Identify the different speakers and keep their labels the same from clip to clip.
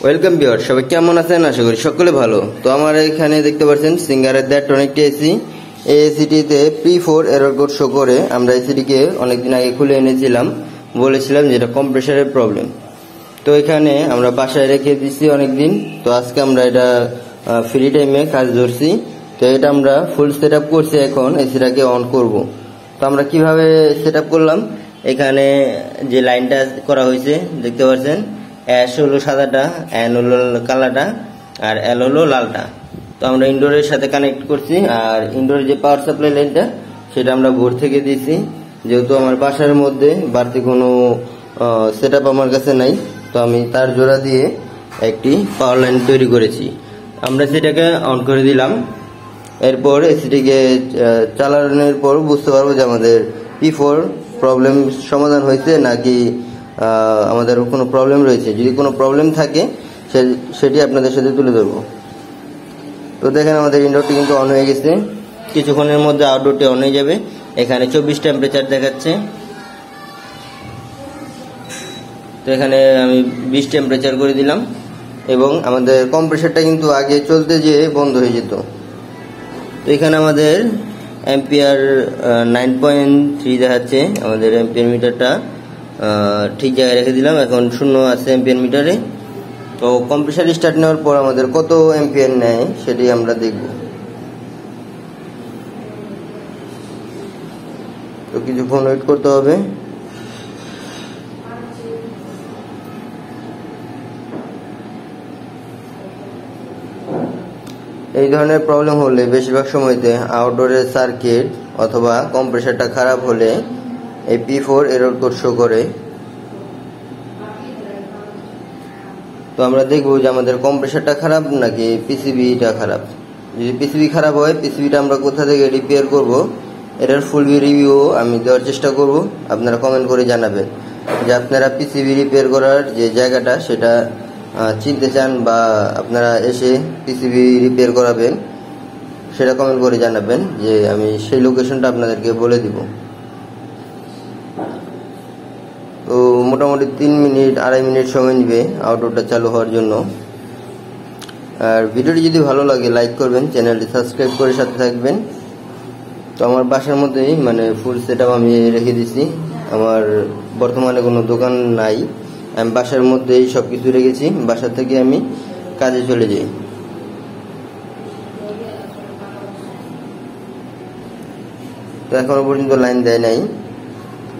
Speaker 1: Welcome viewer, সবাই কেমন আছেন? আশা করি সকলে ভালো। তো আমার এখানে দেখতে পাচ্ছেন সিঙ্গারের দ্যাট্রনিকটি এসি। এই এসিটিতে P4 এরর কোড শো করে। আমরা এসিটিকে অনেকদিন আগে খুলে এনেছিলাম, বলেছিলাম যে এটা কম্প্রেসারের প্রবলেম। তো এখানে আমরা বাসায় রেখে দিচ্ছি অনেকদিন। তো আজকে আমরা এটা ফ্রি টাইমে কাজ ধরছি। তো এটা আমরা ফুল সেট আপ করছি, এখন এসিটাকে অন করব। তো আমরা কিভাবে সেট আপ করলাম, এখানে যে লাইনটা করা হয়েছে দেখতে পাচ্ছেন, অ্যাশ হলো সাদাটা, অ্যান হলো কালাটা, আর এল হলো লালটা। তো আমরা ইনডোরের সাথে কানেক্ট করছি, আর ইনডোরের যে পাওয়ার সাপ্লাই লাইনটা সেটা আমরা বোর্ড থেকে দিয়েছি। যেহেতু আমার বাসার মধ্যে বাড়তি কোনো সেট আপ আমার কাছে নাই, তো আমি তার জোড়া দিয়ে একটি পাওয়ার লাইন তৈরি করেছি। আমরা সেটাকে অন করে দিলাম। এরপর এসিটিকে চালানোর পর বুঝতে পারবো যে আমাদের P4 প্রবলেম সমাধান হয়েছে নাকি আমাদের কোনো প্রবলেম রয়েছে। যদি কোনো প্রবলেম থাকে সেটি আপনাদের সাথে তুলে ধরবো। তো দেখেন আমাদের ইনডোরটি কিন্তু অন হয়ে গেছে, কিছুক্ষণের মধ্যে আউটডোরটি অন হয়ে যাবে। এখানে 24 টেম্পারেচার দেখাচ্ছে, তো এখানে আমি 20 টেম্পারেচার করে দিলাম। এবং আমাদের কম্প্রেসারটা কিন্তু আগে চলতে যেয়ে বন্ধ হয়ে যেত। তো এখানে আমাদের অ্যাম্পিয়ার 9.3 দেখাচ্ছে। আমাদের অ্যাম্পিয়ার মিটারটা ঠিক জায়গায় রেখে দিলাম, এখন 0 আছে অ্যাম্পিয়ার মিটারে। তো কম্প্রেসার স্টার্ট নেওয়ার পর আমাদের কত অ্যাম্পিয়ার নেয় সেটি আমরা দেখব। তো কিছুক্ষণ ওয়েট করতে হবে। এই ধরনের প্রবলেম হলে বেশিরভাগ সময়তে আউটডোরের সার্কিট অথবা কম্প্রেসারটা খারাপ হলে এই P4 এরর কোড শো করে। তো আমরা দেখব যে আমাদের কম্প্রেসারটা খারাপ নাকি পিসিবিটা খারাপ। যদি পিসিবি খারাপ হয়, পিসিবিটা আমরা কোথা থেকে রিপেয়ার করব এটার ফুল রিভিউ আমি দেওয়ার চেষ্টা করব। আপনারা কমেন্ট করে জানাবেন যে আপনারা পিসিবি রিপেয়ার করার যে জায়গাটা সেটা চিনতে চান, বা আপনারা এসে পিসিবি রিপেয়ার করাবেন, সেটা কমেন্ট করে জানাবেন, যে আমি সেই লোকেশনটা আপনাদেরকে বলে দিব। তো মোটামুটি 3 মিনিট 2.5 মিনিট সময় নেবে আউটডোরটা চালু হওয়ার জন্য। আর ভিডিওটি যদি ভালো লাগে লাইক করবেন, চ্যানেলটি সাবস্ক্রাইব করে সাথে থাকবেন। তো আমার বাসার মধ্যেই ফুল সেট আপ আমি রেখে দিছি। আমার বর্তমানে কোনো দোকান নাই, আমি বাসার মধ্যেই সব কিছু রেখেছি। বাসা থেকে আমি কাজে চলে যাই। তো এখনো পর্যন্ত লাইন দেয় নাই।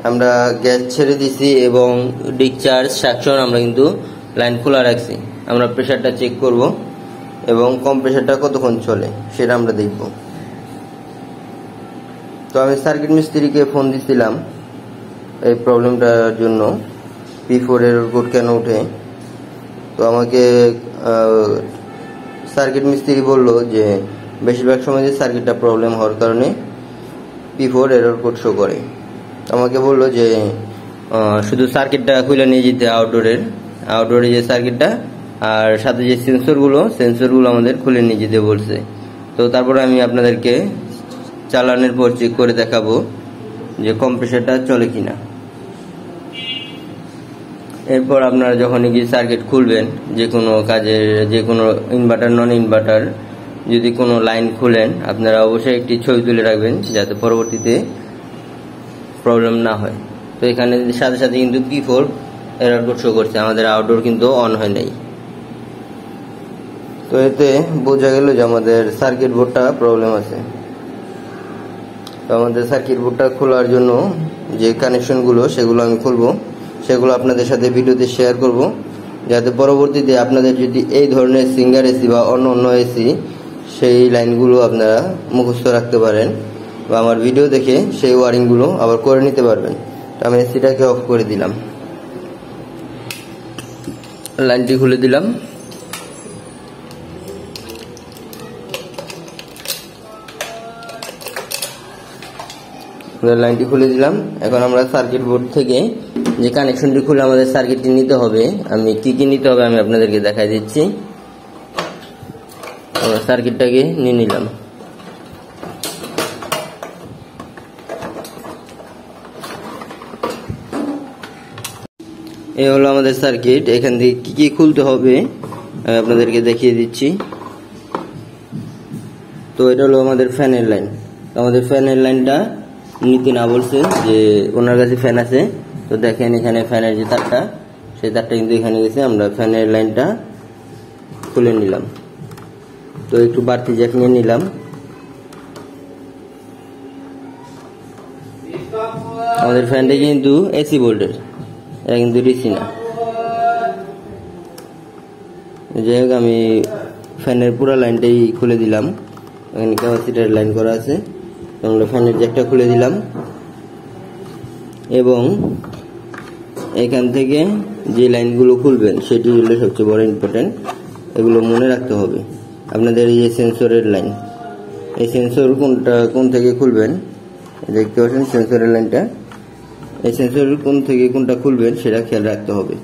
Speaker 1: আমরা গ্যাস ছেড়ে দিছি এবং ডিসচার্জ সাকশন আমরা কিন্তু লাইন খোলা রাখছি। আমরা প্রেসারটা চেক করব এবং কম্প্রেসারটা কতক্ষণ চলে সেটা আমরা দেখব। তো আমি সার্কিট মিস্ত্রিকে ফোন দিছিলাম এই প্রবলেমটার জন্য, P4 এর কোড কেন ওঠে। তো আমাকে সার্কিট মিস্ত্রি বলল যে বেশিরভাগ সময় যে সার্কিটটা প্রবলেম হওয়ার কারণে P4 এরর কোড শো করে। আমাকে বলল যে শুধু সার্কিটটা খুলে নিয়ে যেতে, আউটডোরে যে সার্কিটটা আর সাথে যে সেন্সরগুলো আমাদের খুলে নিয়ে যেতে বলছে। তো তারপরে আমি আপনাদেরকে চালানোর পর চেক করে দেখাবো যে কম্প্রেসারটা চলে কিনা। এরপর আপনারা যখন গিয়ে সার্কিট খুলবেন, যে কোনো কাজের, যে কোনো ইনভার্টার নন ইনভার্টার যদি কোনো লাইন খুলেন, আপনারা অবশ্যই একটি ছবি তুলে রাখবেন যাতে পরবর্তীতে প্রবলেম না হয়। তো এখানে সাথে সাথে কিন্তু P4 এরর কোড শো করছে, আমাদের আউটডোর কিন্তু অন হয় নাই। তো এতে বোঝা গেল যে আমাদের সার্কিট বোর্ডটা প্রবলেম আছে। তো আমাদের সার্কিট বোর্ডটা খোলার জন্য যে কানেকশনগুলো সেগুলো আমি খুলবো, সেগুলো আপনাদের সাথে ভিডিওতে শেয়ার করব, যাতে পরবর্তীতে আপনাদের যদি এই ধরনের সিঙ্গার এসি বা অন্য এসি সেই লাইনগুলো আপনারা মুখস্থ রাখতে পারেন, বা আমার ভিডিও দেখে সেই ওয়ারিংগুলো আবার করে নিতে পারবেন। তো আমি এসিটাকে অফ করে দিলাম, লাইনটি খুলে দিলাম। লাইনটি খুলে দিলাম। এখন আমরা সার্কিট বোর্ড থেকে যে কানেকশনটি খুলে আমাদের সার্কিটটি নিতে হবে, আমি কি নিতে হবে আমি আপনাদেরকে দেখাই দিচ্ছি। আমরা সার্কিটটাকে নিয়ে নিলাম। এই হলো আমাদের সার্কিট। এখান থেকে কি কি খুলতে হবে আমি আপনাদেরকে দেখিয়ে দিচ্ছি। তো এটা হলো আমাদের ফ্যানের লাইন। আমাদের ফ্যানের লাইনটা নিতে না বলছে যে ওনার কাছে ফ্যান আছে, তো দেখেন এখানে ফ্যানের যে তারটা, সেই তারটা কিন্তু এখানে গেছে। আমরা ফ্যানের লাইনটা খুলে নিলাম। তো একটু বাড়তি জ্যাক নিয়ে নিলাম। আমাদের ফ্যানটা কিন্তু এসি ভোল্টের, এটা কিন্তু ডিসি না। যাই হোক, আমি ফ্যানের পুরো লাইনটাই খুলে দিলাম। এখানে ক্যাপাসিটার লাইন করা আছে, আমরা ফ্যানের জ্যাকটা খুলে দিলাম। এবং এখান থেকে যে লাইনগুলো খুলবেন সেটি হলো সবচেয়ে বড় ইম্পর্টেন্ট। এগুলো মনে রাখতে হবে। আপনাদের এই সেন্সরের লাইন, এই সেন্সর কোন থেকে খুলবেন, দেখতে পাচ্ছেন সেন্সরের লাইনটা। এই সেন্সর কোন থেকে কোনটা খুলবেন সেটা খেয়াল রাখতে হবে।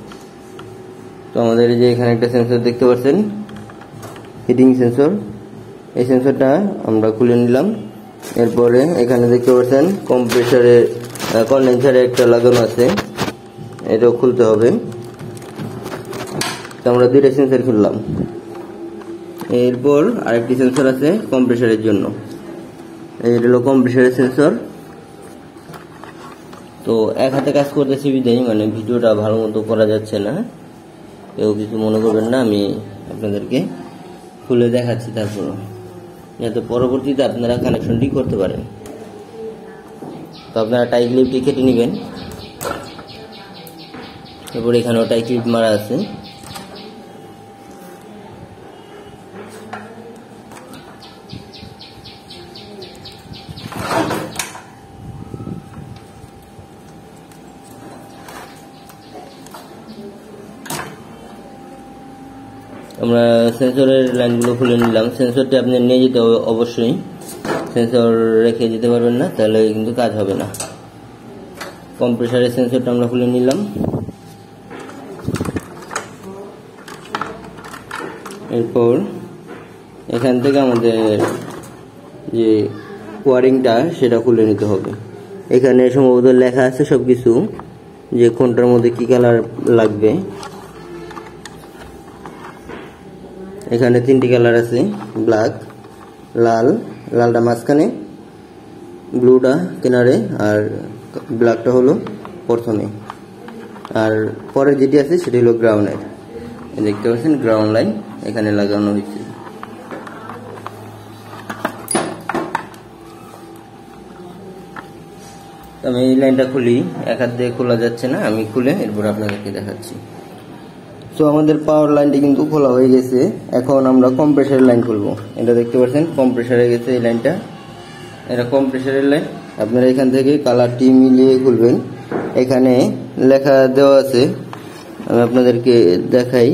Speaker 1: তো আমাদের এই যে এখানে একটা সেন্সর দেখতে পাচ্ছেন, হিটিং সেন্সর। এই সেন্সরটা আমরা খুলে নিলাম। এরপরে এখানে দেখতে পাচ্ছেন কন্ডেন্সারে একটা লাগানো আছে, এটাও খুলতে হবে। তো আমরা দুইটা সেন্সর খুললাম। এরপর আরেকটি সেন্সর আছে কম্প্রেসারের জন্য, এটা হলো কম্প্রেসারের সেন্সর। তো এক হাতে কাজ করতেছি বিদায় মানে ভিডিওটা ভালো মতো করা যাচ্ছে না, কেউ কিছু মনে করবেন না। আমি আপনাদেরকে খুলে দেখাচ্ছি, তারপর যাতে পরবর্তীতে আপনারা কানেকশনটি করতে পারেন। তো আপনারা টাই ক্লিপটি কেটে নেবেন। এরপর এখানেও টাই ক্লিপ মারা আছে। আমরা সেন্সরের লাইনগুলো খুলে নিলাম। সেন্সরটি আপনি নিয়ে যেতে হবে অবশ্যই, সেন্সর রেখে যেতে পারবেন না, তাহলে কিন্তু কাজ হবে না। কম্প্রেসারের সেন্সরটা আমরা খুলে নিলাম। এরপর এখান থেকে আমাদের যে ওয়ারিংটা সেটা খুলে নিতে হবে। এখানে সম্ভবত লেখা আছে সবকিছু, যে কোনটার মধ্যে কি কালার লাগবে। এখানে তিনটি কালার আছে, ব্ল্যাক, লালটা মাঝখানে, ব্লুটা কিনারে, আর ব্ল্যাকটা হলো প্রথমে। আর পরের যেটি আছে সেটি হলো গ্রাউন্ডের। দেখতে পাচ্ছেন গ্রাউন্ড লাইন এখানে লাগানো হয়েছে। আমি এই লাইনটা খুলি, এক হাত দিয়ে খোলা যাচ্ছে না, আমি খুলে এরপর আপনাদেরকে দেখাচ্ছি। তো আমাদের পাওয়ার লাইনটি কিন্তু খোলা হয়ে গেছে। এখন আমরা কম্প্রেসারের লাইন খুলবো। এটা দেখতে পাচ্ছেন কম্প্রেসারে গেছে এই লাইনটা, এটা কম্প্রেসারের লাইন। আপনারা এখান থেকে কালারটি মিলিয়ে খুলবেন। এখানে লেখা দেওয়া আছে, আমি আপনাদেরকে দেখাই।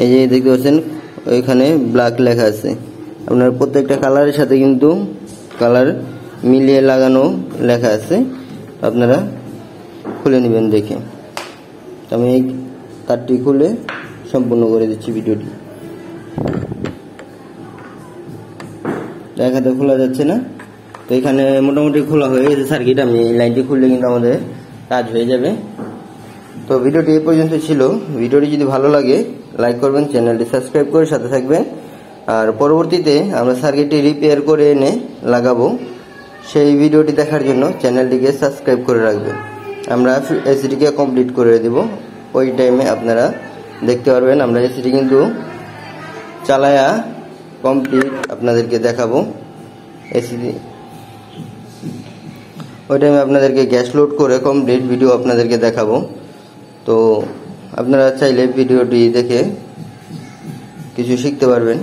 Speaker 1: এই যে দেখতে পাচ্ছেন এখানে ব্ল্যাক লেখা আছে। আপনার প্রত্যেকটা কালারের সাথে কিন্তু কালার মিলিয়ে লাগানো লেখা আছে, আপনারা খুলে নেবেন দেখে। আমি এই তারটি খুলে সম্পূর্ণ করে দিচ্ছি ভিডিওটি। দেখাতে খোলা যাচ্ছে না, তো এখানে মোটামুটি খোলা হয়ে গেছে সার্কিট। আমি এই লাইনটি খুললে কিন্তু আমাদের কাজ হয়ে যাবে। তো ভিডিওটি এই পর্যন্ত ছিল। ভিডিওটি যদি ভালো লাগে লাইক করবেন, চ্যানেলটি সাবস্ক্রাইব করে সাথে থাকবেন। আর পরবর্তীতে আমরা সার্কিটটি রিপেয়ার করে এনে লাগাবো, সেই ভিডিওটি দেখার জন্য চ্যানেলটিকে সাবস্ক্রাইব করে রাখবেন। আমরা এসিটিকে কমপ্লিট করে দেব, ওই টাইমে আপনারা দেখতে পারবেন। আমরা এসিটি কিন্তু চালায়া কমপ্লিট আপনাদেরকে দেখাবো। এসিটি ওই টাইমে আপনাদেরকে গ্যাস লোড করে কমপ্লিট ভিডিও আপনাদেরকে দেখাবো। তো আপনারা চাইলে ভিডিওটি দেখে কিছু শিখতে পারবেন।